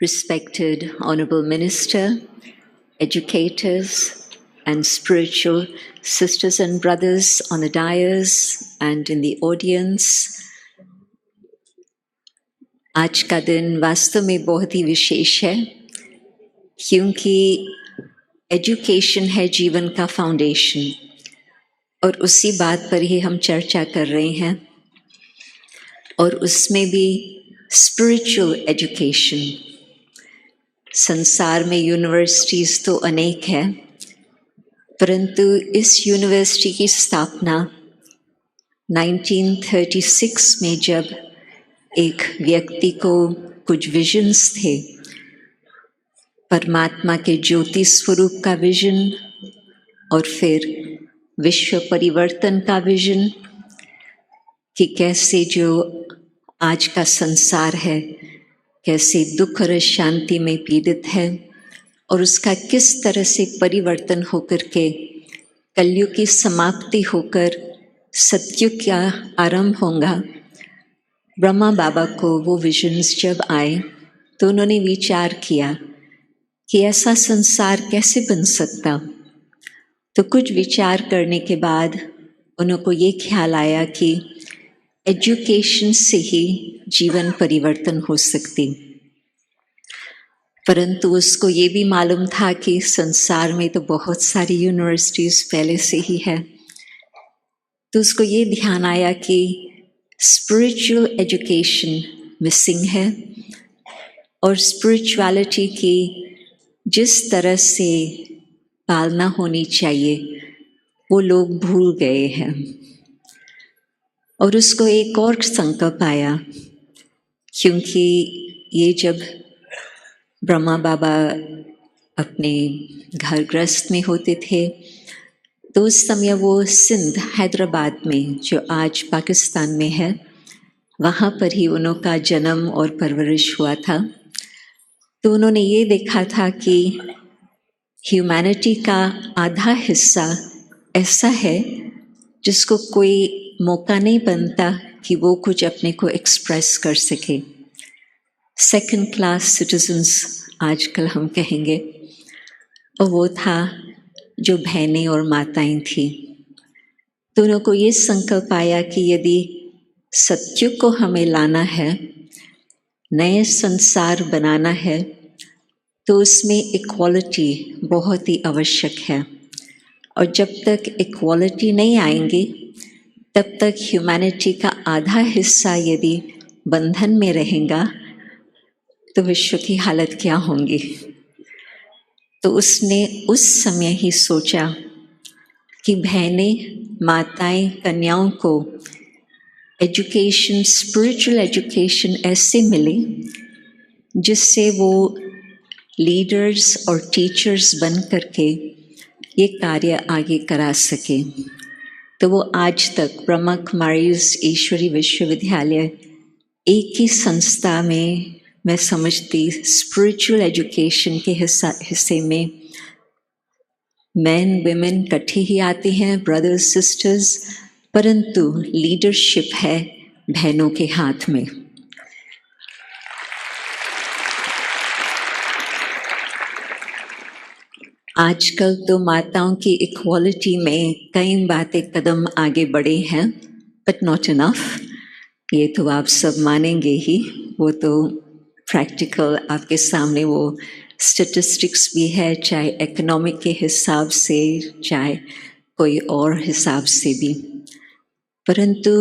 respected Honorable Minister, educators, and spiritual sisters and brothers on the dais and in the audience, आज का दिन वास्तव में बहुत ही विशेष है क्योंकि एजुकेशन है जीवन का फाउंडेशन और उसी बात पर ही हम चर्चा कर रहे हैं और उसमें भी स्पिरिचुअल एजुकेशन। संसार में यूनिवर्सिटीज़ तो अनेक है, परंतु इस यूनिवर्सिटी की स्थापना 1936 में जब एक व्यक्ति को कुछ विजन्स थे, परमात्मा के ज्योति स्वरूप का विजन और फिर विश्व परिवर्तन का विजन कि कैसे जो आज का संसार है कैसे दुख और शांति में पीड़ित है और उसका किस तरह से परिवर्तन होकर के कलयुग की समाप्ति होकर सतयुग का आरंभ होगा। ब्रह्मा बाबा को वो विजन्स जब आए तो उन्होंने विचार किया कि ऐसा संसार कैसे बन सकता। तो कुछ विचार करने के बाद उनको ये ख्याल आया कि एजुकेशन से ही जीवन परिवर्तन हो सकती। परंतु उसको ये भी मालूम था कि संसार में तो बहुत सारी यूनिवर्सिटीज़ पहले से ही है। तो उसको ये ध्यान आया कि स्पिरिचुअल एजुकेशन मिसिंग है और स्पिरिचुअलिटी की जिस तरह से पालना होनी चाहिए वो लोग भूल गए हैं। और उसको एक और संकल्प आया क्योंकि ये जब ब्रह्मा बाबा अपने घर गृहस्थ में होते थे तो उस समय वो सिंध हैदराबाद में जो आज पाकिस्तान में है वहाँ पर ही उनका जन्म और परवरिश हुआ था। तो उन्होंने ये देखा था कि ह्यूमैनिटी का आधा हिस्सा ऐसा है जिसको कोई मौका नहीं बनता कि वो कुछ अपने को एक्सप्रेस कर सके। सेकंड क्लास सिटीजन्स आजकल हम कहेंगे, और वो था जो बहनें और माताएं थी। तो उनको ये संकल्प आया कि यदि सत्युग को हमें लाना है, नए संसार बनाना है, तो उसमें इक्वालिटी बहुत ही आवश्यक है। और जब तक इक्वालिटी नहीं आएंगी तब तक ह्यूमैनिटी का आधा हिस्सा यदि बंधन में रहेगा तो विश्व की हालत क्या होंगी। तो उसने उस समय ही सोचा कि बहनें, माताएं, कन्याओं को एजुकेशन, स्पिरिचुअल एजुकेशन ऐसे मिले जिससे वो लीडर्स और टीचर्स बन करके ये कार्य आगे करा सके। तो वो आज तक ब्रह्मा कुमारीज ईश्वरी विश्वविद्यालय एक ही संस्था में, मैं समझती स्पिरिचुअल एजुकेशन के हिस्से में मैन विमेन इकट्ठे ही आते हैं, ब्रदर्स सिस्टर्स, परंतु लीडरशिप है बहनों के हाथ में। आजकल तो माताओं की इक्वालिटी में कई बातें कदम आगे बढ़े हैं, बट नॉट इनफ। ये तो आप सब मानेंगे ही, वो तो प्रैक्टिकल आपके सामने वो स्टेटिस्टिक्स भी है, चाहे इकोनॉमिक के हिसाब से, चाहे कोई और हिसाब से भी। परंतु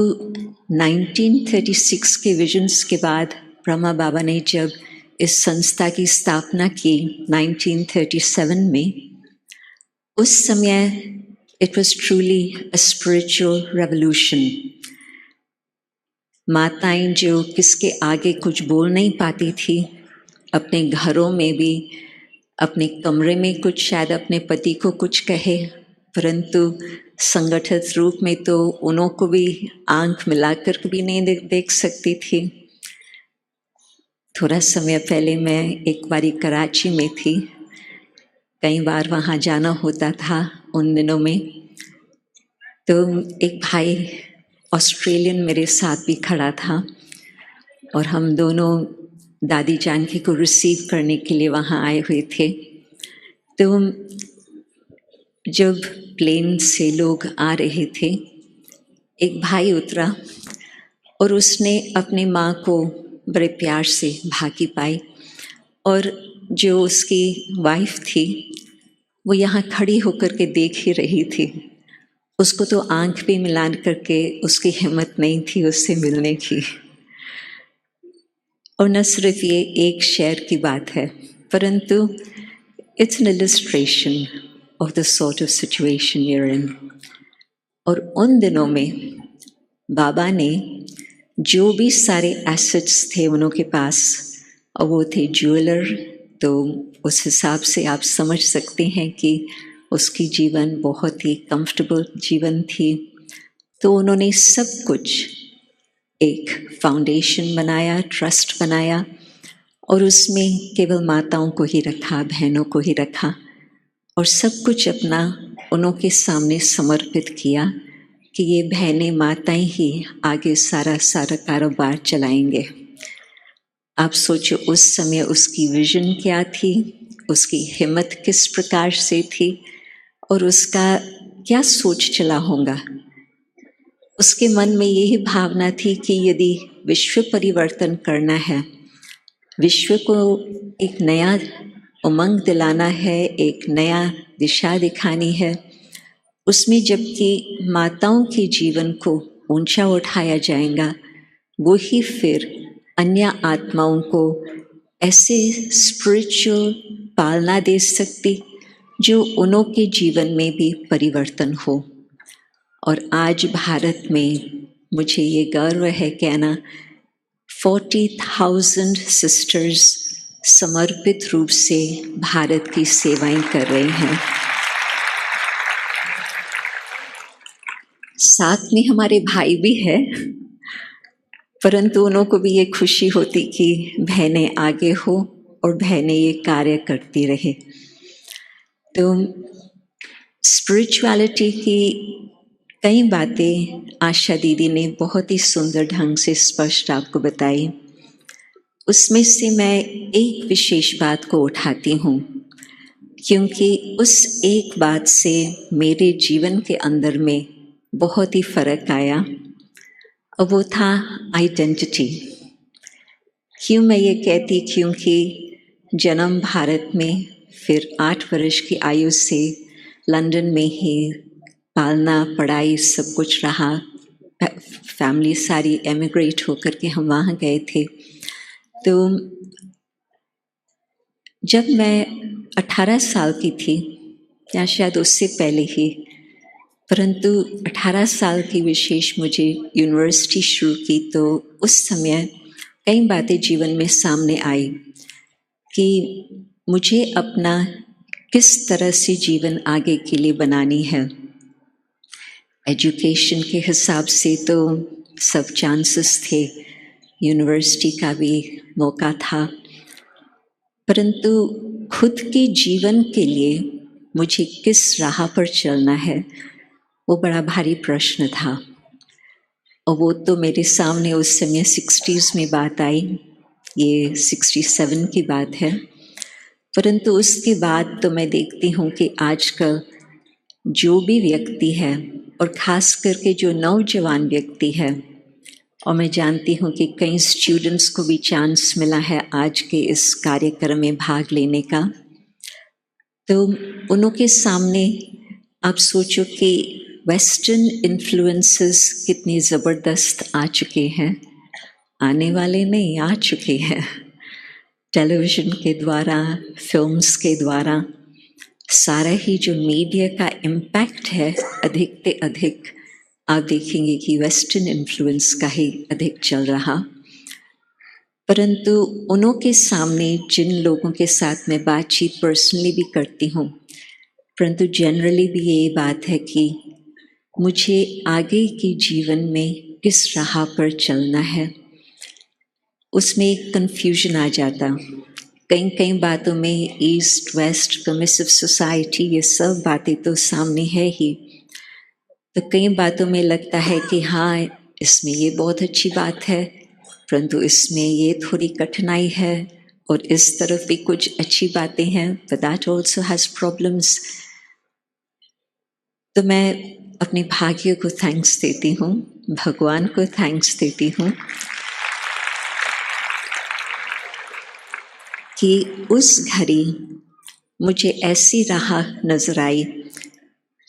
1936 के विजन्स के बाद ब्रह्मा बाबा ने जब इस संस्था की स्थापना की 1937 में, उस समय it was truly a spiritual revolution. माताएं जो किसके आगे कुछ बोल नहीं पाती थी, अपने घरों में भी, अपने कमरे में कुछ शायद अपने पति को कुछ कहे, परंतु संगठित रूप में तो उन्हों को भी आंख मिलाकर भी नहीं देख सकती थी। थोड़ा समय पहले मैं एक बारी कराची में थी, कई बार वहाँ जाना होता था उन दिनों में। तो एक भाई ऑस्ट्रेलियन मेरे साथ भी खड़ा था और हम दोनों दादी जानकी को रिसीव करने के लिए वहाँ आए हुए थे। तो जब प्लेन से लोग आ रहे थे, एक भाई उतरा और उसने अपनी माँ को बड़े प्यार से भागी पाई, और जो उसकी वाइफ थी वो यहाँ खड़ी होकर के देख ही रही थी। उसको तो आंख भी मिला करके उसकी हिम्मत नहीं थी उससे मिलने की। और न सिर्फ ये एक शेर की बात है, परंतु it's an illustration of the sort of situation we are in. और उन दिनों में बाबा ने जो भी सारे एसेट्स थे उनके पास, और वो थे ज्वेलर, तो उस हिसाब से आप समझ सकते हैं कि उसकी जीवन बहुत ही कंफर्टेबल जीवन थी। तो उन्होंने सब कुछ एक फाउंडेशन बनाया, ट्रस्ट बनाया, और उसमें केवल माताओं को ही रखा, बहनों को ही रखा, और सब कुछ अपना उनके सामने समर्पित किया कि ये बहनें माताएं ही आगे सारा कारोबार चलाएंगे। आप सोचो उस समय उसकी विजन क्या थी, उसकी हिम्मत किस प्रकार से थी, और उसका क्या सोच चला होगा। उसके मन में यही भावना थी कि यदि विश्व परिवर्तन करना है, विश्व को एक नया उमंग दिलाना है, एक नया दिशा दिखानी है, उसमें जबकि माताओं के जीवन को ऊंचा उठाया जाएगा, वो ही फिर अन्य आत्माओं को ऐसे स्पिरिचुअल पालना दे सकती जो उनके जीवन में भी परिवर्तन हो। और आज भारत में मुझे ये गर्व है कहना, 40,000 सिस्टर्स समर्पित रूप से भारत की सेवाएं कर रहे हैं। साथ में हमारे भाई भी है, परंतु उन्हों को भी ये खुशी होती कि बहनें आगे हो और बहनें ये कार्य करती रहे। तो स्पिरिचुअलिटी की कई बातें आशा दीदी ने बहुत ही सुंदर ढंग से स्पष्ट आपको बताई। उसमें से मैं एक विशेष बात को उठाती हूँ, क्योंकि उस एक बात से मेरे जीवन के अंदर में बहुत ही फर्क आया, और वो था आइडेंटिटी। क्यों मैं ये कहती, क्योंकि जन्म भारत में, फिर 8 वर्ष की आयु से लंदन में ही पालना, पढ़ाई सब कुछ रहा, फैमिली सारी एमिग्रेट होकर के हम वहाँ गए थे। तो जब मैं 18 साल की थी, या शायद उससे पहले ही, परंतु 18 साल की विशेष मुझे यूनिवर्सिटी शुरू की, तो उस समय कई बातें जीवन में सामने आई कि मुझे अपना किस तरह से जीवन आगे के लिए बनानी है। एजुकेशन के हिसाब से तो सब चांसेस थे, यूनिवर्सिटी का भी मौका था, परंतु खुद के जीवन के लिए मुझे किस राह पर चलना है, वो बड़ा भारी प्रश्न था। और वो तो मेरे सामने उस समय 60s में बात आई, ये 67 की बात है। परंतु उसके बाद तो मैं देखती हूँ कि आजकल जो भी व्यक्ति है, और ख़ास करके जो नौजवान व्यक्ति है, और मैं जानती हूँ कि कई स्टूडेंट्स को भी चांस मिला है आज के इस कार्यक्रम में भाग लेने का, तो उनके सामने आप सोचो कि वेस्टर्न इन्फ्लुएंसेस कितने ज़बरदस्त आ चुके हैं, आने वाले नहीं, आ चुके हैं। टेलीविज़न के द्वारा, फिल्म्स के द्वारा, सारा ही जो मीडिया का इम्पैक्ट है, अधिक से अधिक आप देखेंगे कि वेस्टर्न इन्फ्लुएंस का ही अधिक चल रहा। परंतु उनके सामने जिन लोगों के साथ मैं बातचीत पर्सनली भी करती हूँ, परंतु जनरली भी ये बात है कि मुझे आगे के जीवन में किस राह पर चलना है, उसमें एक कन्फ्यूजन आ जाता। कई बातों में ईस्ट वेस्ट परमिसिव सोसाइटी, ये सब बातें तो सामने है ही, तो कई बातों में लगता है कि हाँ इसमें ये बहुत अच्छी बात है, परंतु इसमें ये थोड़ी कठिनाई है और इस तरफ भी कुछ अच्छी बातें हैं, but that also has problems. तो मैं अपने भाग्य को थैंक्स देती हूँ, भगवान को थैंक्स देती हूँ कि उस घड़ी मुझे ऐसी राह नजर आई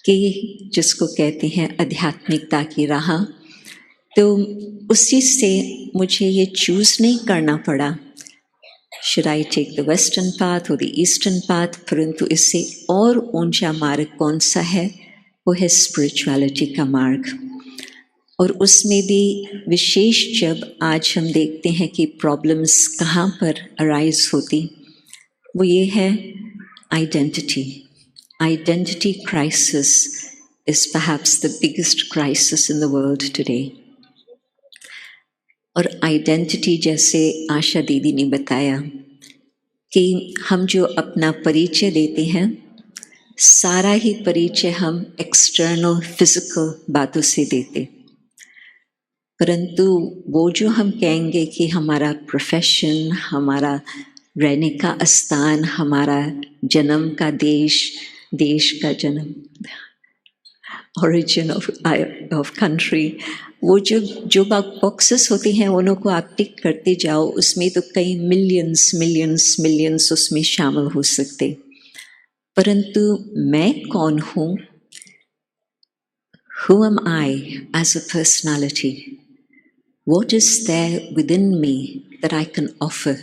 कि जिसको कहते हैं आध्यात्मिकता की राह, तो उसी से मुझे ये चूज़ नहीं करना पड़ा should I take the western path और द ईस्टर्न पाथ, परंतु इससे और ऊंचा मार्ग कौन सा है, वो है स्पिरिचुअलिटी का मार्ग। और उसमें भी विशेष जब आज हम देखते हैं कि प्रॉब्लम्स कहाँ पर अराइज होती, वो ये है identity. Identity crisis is perhaps the biggest crisis in the world today. और आइडेंटिटी जैसे आशा दीदी ने बताया कि हम जो अपना परिचय देते हैं, सारा ही परिचय हम एक्सटर्नल फिजिकल बातों से देते, परंतु वो जो हम कहेंगे कि हमारा प्रोफेशन, हमारा रहने का स्थान, हमारा जन्म का देश, देश का जन्म, origin of country, वो जो बॉक्सेस होते हैं उन्हों को आप टिक करते जाओ, उसमें तो कई मिलियंस उसमें शामिल हो सकते, परंतु मैं कौन हूँ? Who am I as a personality? What is there within me that I can offer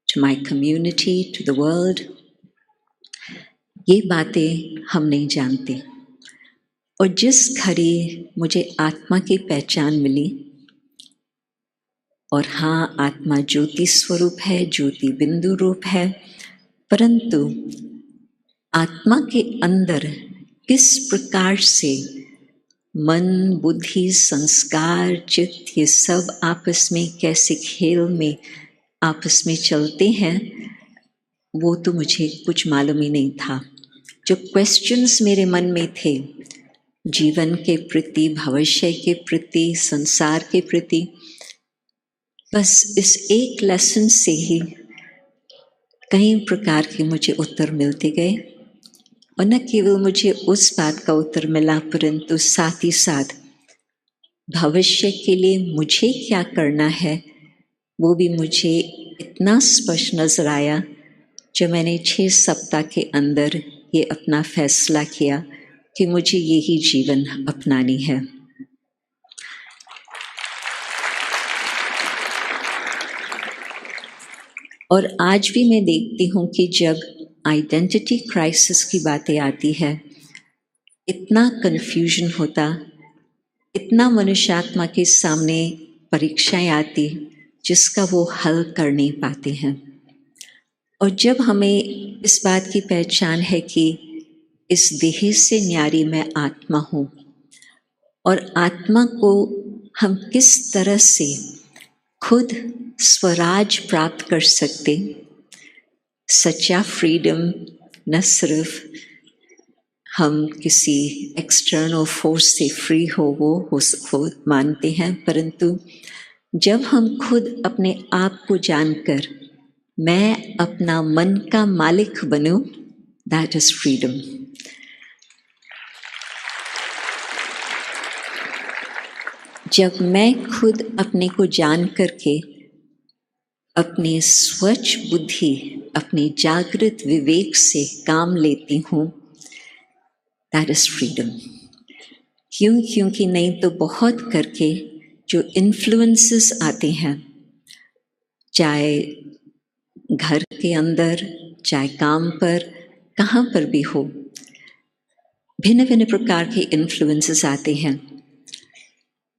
to my community, to the world? ये बातें हम नहीं जानते। और जिस घड़ी मुझे आत्मा की पहचान मिली, और हाँ, आत्मा ज्योति स्वरूप है, ज्योति बिंदु रूप है, परंतु आत्मा के अंदर किस प्रकार से मन, बुद्धि, संस्कार, चित्त, ये सब आपस में कैसे खेल में आपस में चलते हैं, वो तो मुझे कुछ मालूम ही नहीं था। जो क्वेश्चंस मेरे मन में थे जीवन के प्रति, भविष्य के प्रति, संसार के प्रति, बस इस एक लेसन से ही कई प्रकार के मुझे उत्तर मिलते गए। और न केवल मुझे उस बात का उत्तर मिला, परंतु साथ ही साथ भविष्य के लिए मुझे क्या करना है वो भी मुझे इतना स्पष्ट नजर आया, जब मैंने 6 सप्ताह के अंदर ये अपना फैसला किया कि मुझे यही जीवन अपनानी है। और आज भी मैं देखती हूँ कि जब आइडेंटिटी क्राइसिस की बातें आती है, इतना कन्फ्यूजन होता, इतना मनुष्यात्मा के सामने परीक्षाएं आती जिसका वो हल कर नहीं पाते हैं। और जब हमें इस बात की पहचान है कि इस देह से न्यारी मैं आत्मा हूँ, और आत्मा को हम किस तरह से खुद स्वराज प्राप्त कर सकते, सच्चा फ्रीडम न सिर्फ हम किसी एक्सटर्नल फोर्स से फ्री हो मानते हैं, परंतु जब हम खुद अपने आप को जानकर मैं अपना मन का मालिक बनूं, दैट इज फ्रीडम। जब मैं खुद अपने को जान करके अपनी स्वच्छ बुद्धि, अपनी जागृत विवेक से काम लेती हूँ, दैट इज फ्रीडम। क्योंकि नहीं तो बहुत करके जो इन्फ्लुएंसेस आते हैं, चाहे घर के अंदर, चाहे काम पर, कहाँ पर भी हो, भिन्न भिन्न प्रकार के इन्फ्लुएंसेस आते हैं।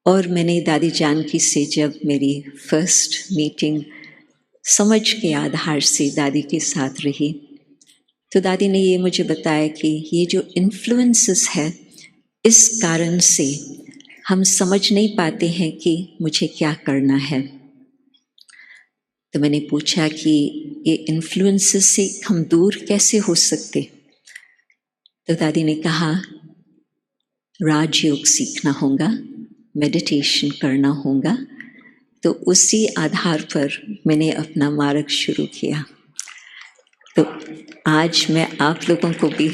और मैंने दादी जानकी से जब मेरी फर्स्ट मीटिंग समझ के आधार से दादी के साथ रही, तो दादी ने ये मुझे बताया कि ये जो इन्फ्लुएंसेस है, इस कारण से हम समझ नहीं पाते हैं कि मुझे क्या करना है। तो मैंने पूछा कि ये इन्फ्लुएंसेस से हम दूर कैसे हो सकते, तो दादी ने कहा राजयोग सीखना होगा, मेडिटेशन करना होगा, तो उसी आधार पर मैंने अपना मार्ग शुरू किया। तो आज मैं आप लोगों को भी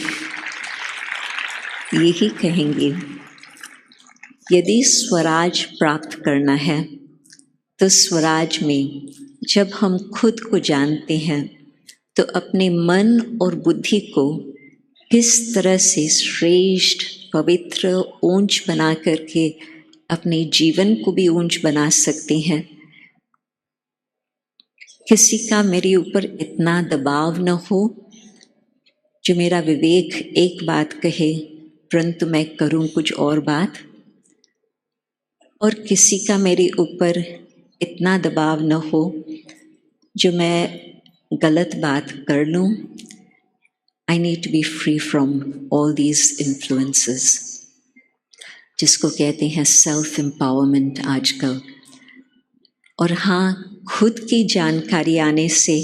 यही कहेंगी, यदि स्वराज प्राप्त करना है तो स्वराज में जब हम खुद को जानते हैं तो अपने मन और बुद्धि को किस तरह से श्रेष्ठ, पवित्र, ऊंच बना करके अपने जीवन को भी ऊंच बना सकते हैं। किसी का मेरे ऊपर इतना दबाव न हो जो मेरा विवेक एक बात कहे परंतु मैं करूं कुछ और बात, और किसी का मेरे ऊपर इतना दबाव न हो जो मैं गलत बात कर लूं। I need to be free from all these influences, जिसको कहते हैं सेल्फ एम्पावरमेंट आजकल। और हाँ, खुद की जानकारी आने से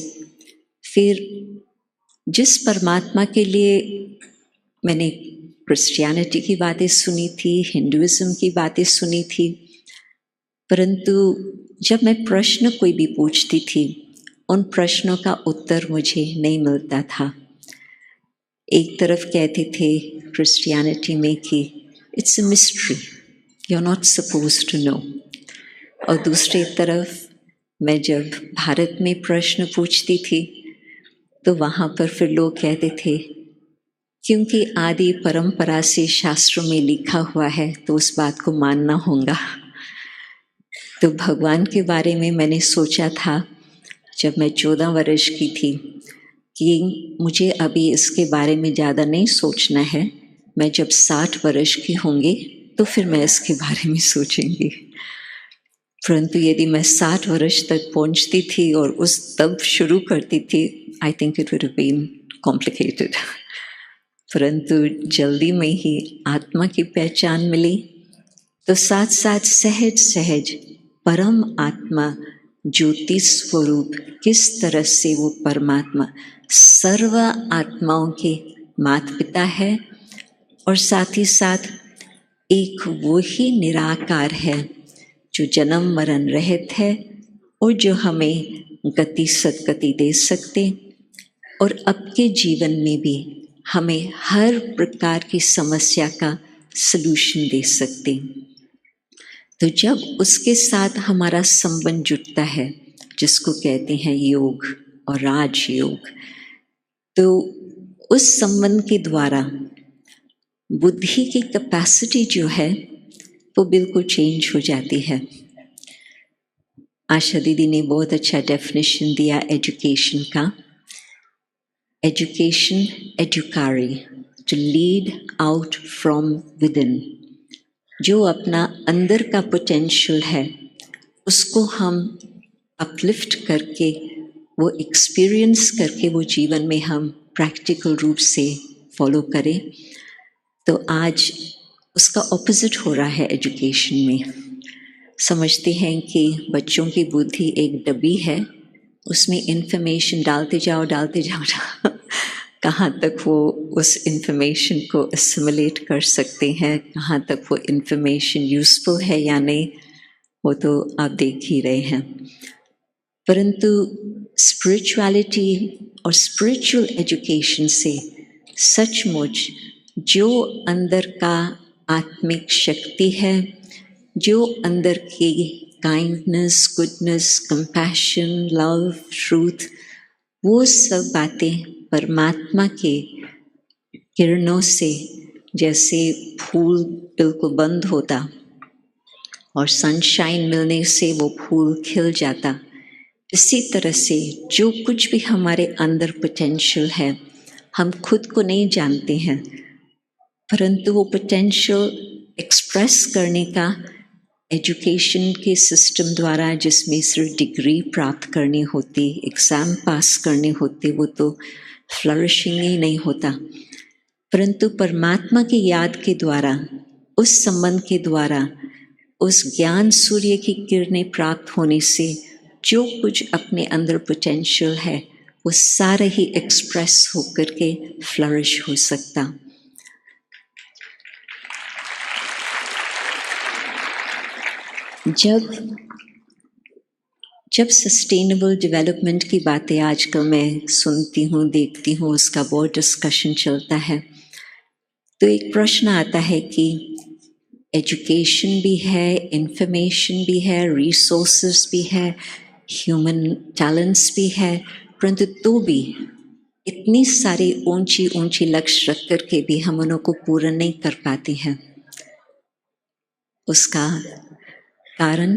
फिर जिस परमात्मा के लिए मैंने क्रिश्चियनिटी की बातें सुनी थी, हिंदुइज्म की बातें सुनी थी, परंतु जब मैं प्रश्न कोई भी पूछती थी उन प्रश्नों का उत्तर मुझे नहीं मिलता था। एक तरफ कहते थे क्रिश्चियनिटी में कि it's a mystery, you are not supposed to know, और दूसरी तरफ मैं जब भारत में प्रश्न पूछती थी तो वहाँ पर फिर लोग कहते थे क्योंकि आदि परंपरा से शास्त्रों में लिखा हुआ है तो उस बात को मानना होगा। तो भगवान के बारे में मैंने सोचा था जब मैं 14 वर्ष की थी कि मुझे अभी इसके बारे में ज़्यादा नहीं सोचना है, मैं जब 60 वर्ष की होंगी तो फिर मैं इसके बारे में सोचूंगी। परंतु यदि मैं 60 वर्ष तक पहुंचती थी और उस तब शुरू करती थी, I think it would have been complicated. परंतु जल्दी में ही आत्मा की पहचान मिली, तो साथ साथ सहज सहज परम आत्मा ज्योति स्वरूप किस तरह से वो परमात्मा सर्व आत्माओं के माता पिता है, और साथ ही साथ एक वो ही निराकार है जो जन्म मरण रहित है और जो हमें गति सद्गति दे सकते और अब के जीवन में भी हमें हर प्रकार की समस्या का सलूशन दे सकते। तो जब उसके साथ हमारा संबंध जुड़ता है, जिसको कहते हैं योग और राजयोग, तो उस संबंध के द्वारा बुद्धि की कैपेसिटी जो है वो बिल्कुल चेंज हो जाती है। आशा दीदी ने बहुत अच्छा डेफिनेशन दिया एजुकेशन का। एजुकेशन एडुकारी, to lead out from within. जो अपना अंदर का पोटेंशियल है उसको हम अपलिफ्ट करके, वो एक्सपीरियंस करके वो जीवन में हम प्रैक्टिकल रूप से फॉलो करें। तो आज उसका ऑपोजिट हो रहा है एजुकेशन में। समझते हैं कि बच्चों की बुद्धि एक डब्बी है, उसमें इंफॉर्मेशन डालते जाओ कहाँ तक वो उस इंफॉर्मेशन को एसिमुलेट कर सकते हैं, कहाँ तक वो इंफॉर्मेशन यूज़फुल है या नहीं, वो तो आप देख ही रहे हैं। परंतु स्पिरिचुअलिटी और स्पिरिचुअल एजुकेशन से सचमुच जो अंदर का आत्मिक शक्ति है, जो अंदर की kindness, goodness, compassion, love, truth, वो सब बातें परमात्मा के किरणों से, जैसे फूल बिल्कुल बंद होता और सनशाइन मिलने से वो फूल खिल जाता, इसी तरह से जो कुछ भी हमारे अंदर पोटेंशियल है, हम खुद को नहीं जानते हैं, परंतु वो पोटेंशियल एक्सप्रेस करने का एजुकेशन के सिस्टम द्वारा, जिसमें सिर्फ डिग्री प्राप्त करनी होती, एग्ज़ाम पास करने होते, वो तो फ्लरिशिंग ही नहीं होता। परंतु परमात्मा की याद के द्वारा, उस संबंध के द्वारा, उस ज्ञान सूर्य की किरणें प्राप्त होने से जो कुछ अपने अंदर पोटेंशियल है वो सारा ही एक्सप्रेस होकर के फ्लरिश हो सकता। जब जब सस्टेनेबल डेवलपमेंट की बातें आजकल मैं सुनती हूँ, देखती हूँ, उसका बहुत डिस्कशन चलता है, तो एक प्रश्न आता है कि एजुकेशन भी है, इंफॉर्मेशन भी है, रिसोर्सेज भी है, ह्यूमन टैलेंट्स भी है, परंतु तो भी इतनी सारी ऊंची ऊंची लक्ष्य रख कर के भी हम उन्हों को पूरा नहीं कर पाते हैं। उसका कारण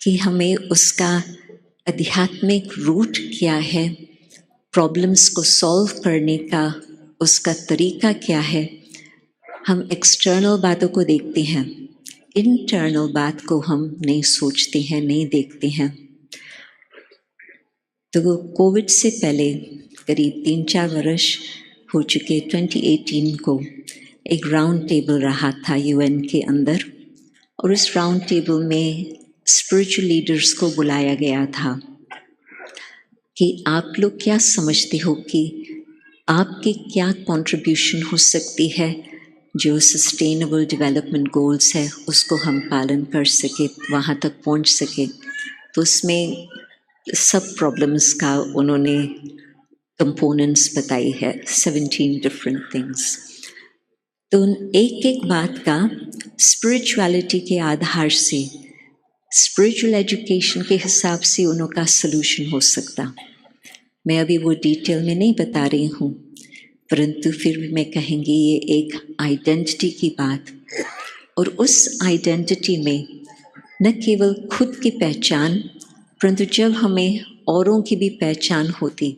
कि हमें उसका आध्यात्मिक रूट क्या है, प्रॉब्लम्स को सॉल्व करने का उसका तरीका क्या है। हम एक्सटर्नल बातों को देखते हैं, इंटरनल बात को हम नहीं सोचते हैं, नहीं देखते हैं। तो कोविड से पहले करीब 3-4 वर्ष हो चुके, 2018 को एक राउंड टेबल रहा था यूएन के अंदर, और उस राउंड टेबल में स्पिरिचुअल लीडर्स को बुलाया गया था कि आप लोग क्या समझते हो कि आपके क्या कंट्रीब्यूशन हो सकती है जो सस्टेनेबल डेवलपमेंट गोल्स है उसको हम पालन कर सके, वहाँ तक पहुँच सके। तो उसमें सब प्रॉब्लम्स का उन्होंने कंपोनेंट्स बताई है, 17 डिफरेंट थिंग्स। तो एक एक बात का स्पिरिचुअलिटी के आधार से, स्पिरिचुअल एजुकेशन के हिसाब से उनका सलूशन हो सकता। मैं अभी वो डिटेल में नहीं बता रही हूँ, परंतु फिर भी मैं कहेंगी ये एक आइडेंटिटी की बात, और उस आइडेंटिटी में न केवल खुद की पहचान, परंतु जब हमें औरों की भी पहचान होती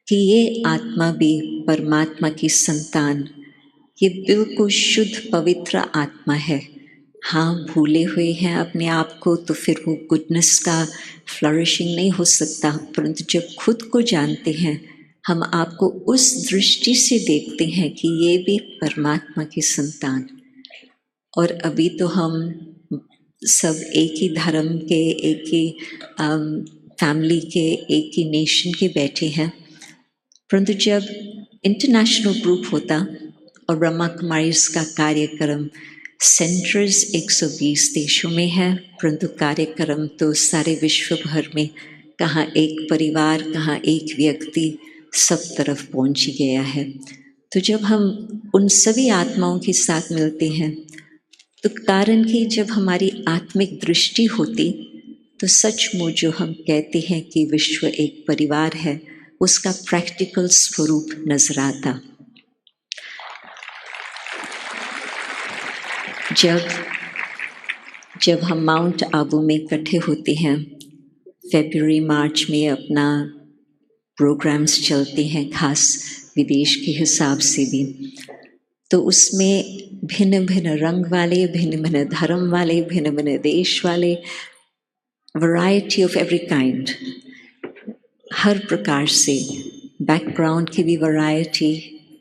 कि ये आत्मा भी परमात्मा की संतान, ये बिल्कुल शुद्ध पवित्र आत्मा है। हाँ, भूले हुए हैं अपने आप को तो फिर वो गुडनेस का फ्लरिशिंग नहीं हो सकता, परंतु जब खुद को जानते हैं, हम आपको उस दृष्टि से देखते हैं कि ये भी परमात्मा की संतान। और अभी तो हम सब एक ही धर्म के, एक ही फैमिली के, एक ही नेशन के बैठे हैं, परंतु जब इंटरनेशनल ग्रुप होता और ब्रह्मा कुमारीज का कार्यक्रम सेंटर्स 120 देशों में है, परंतु कार्यक्रम तो सारे विश्व भर में, कहाँ एक परिवार, कहाँ एक व्यक्ति, सब तरफ पहुँच ही गया है। तो जब हम उन सभी आत्माओं के साथ मिलते हैं, तो कारण कि जब हमारी आत्मिक दृष्टि होती तो सचमुच जो हम कहते हैं कि विश्व एक परिवार है, उसका प्रैक्टिकल स्वरूप नजर आता। जब हम माउंट आबू में इकट्ठे होते हैं, फरवरी मार्च में अपना प्रोग्राम्स चलते हैं, खास विदेश के हिसाब से भी, तो उसमें भिन्न भिन्न रंग वाले, भिन्न भिन्न धर्म वाले, भिन्न भिन्न देश वाले, वैरायटी ऑफ एवरी काइंड, हर प्रकार से, बैकग्राउंड की भी वैरायटी,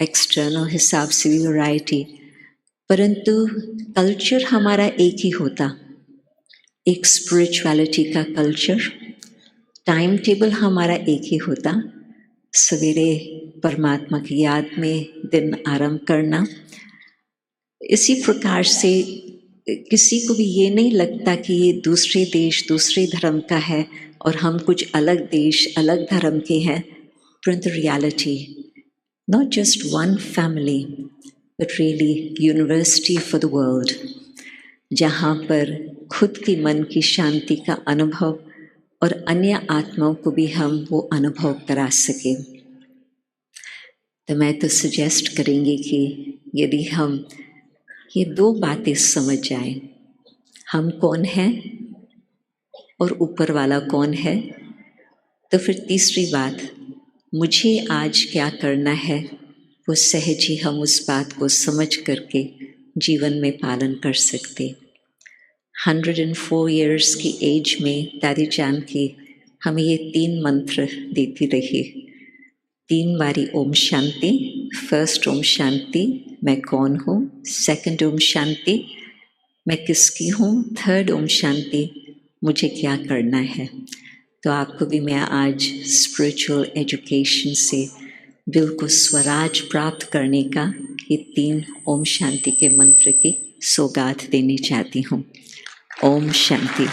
एक्सटर्नल हिसाब से भी वैरायटी, परंतु कल्चर हमारा एक ही होता, एक स्पिरिचुअलिटी का कल्चर। टाइम टेबल हमारा एक ही होता, सवेरे परमात्मा की याद में दिन आरंभ करना। इसी प्रकार से किसी को भी ये नहीं लगता कि ये दूसरे देश, दूसरे धर्म का है और हम कुछ अलग देश, अलग धर्म के हैं, परंतु reality, not just one family but really university for the world, जहाँ पर खुद की मन की शांति का अनुभव और अन्य आत्माओं को भी हम वो अनुभव करा सके। तो मैं तो सजेस्ट करेंगी कि यदि हम ये दो बातें समझ जाएं, हम कौन हैं और ऊपर वाला कौन है, तो फिर तीसरी बात, मुझे आज क्या करना है, वो सहज ही हम उस बात को समझ करके जीवन में पालन कर सकते। 104 ईयर्स की एज में दादी जान की हमें ये 3 मंत्र देती रही, 3 बारी ओम शांति। फर्स्ट ओम शांति, मैं कौन हूँ। सेकंड ओम शांति, मैं किसकी हूँ। थर्ड ओम शांति, मुझे क्या करना है। तो आपको भी मैं आज स्पिरिचुअल एजुकेशन से बिल्कुल स्वराज प्राप्त करने का ये 3 ओम शांति के मंत्र की सौगात देनी चाहती हूँ। ओम शांति।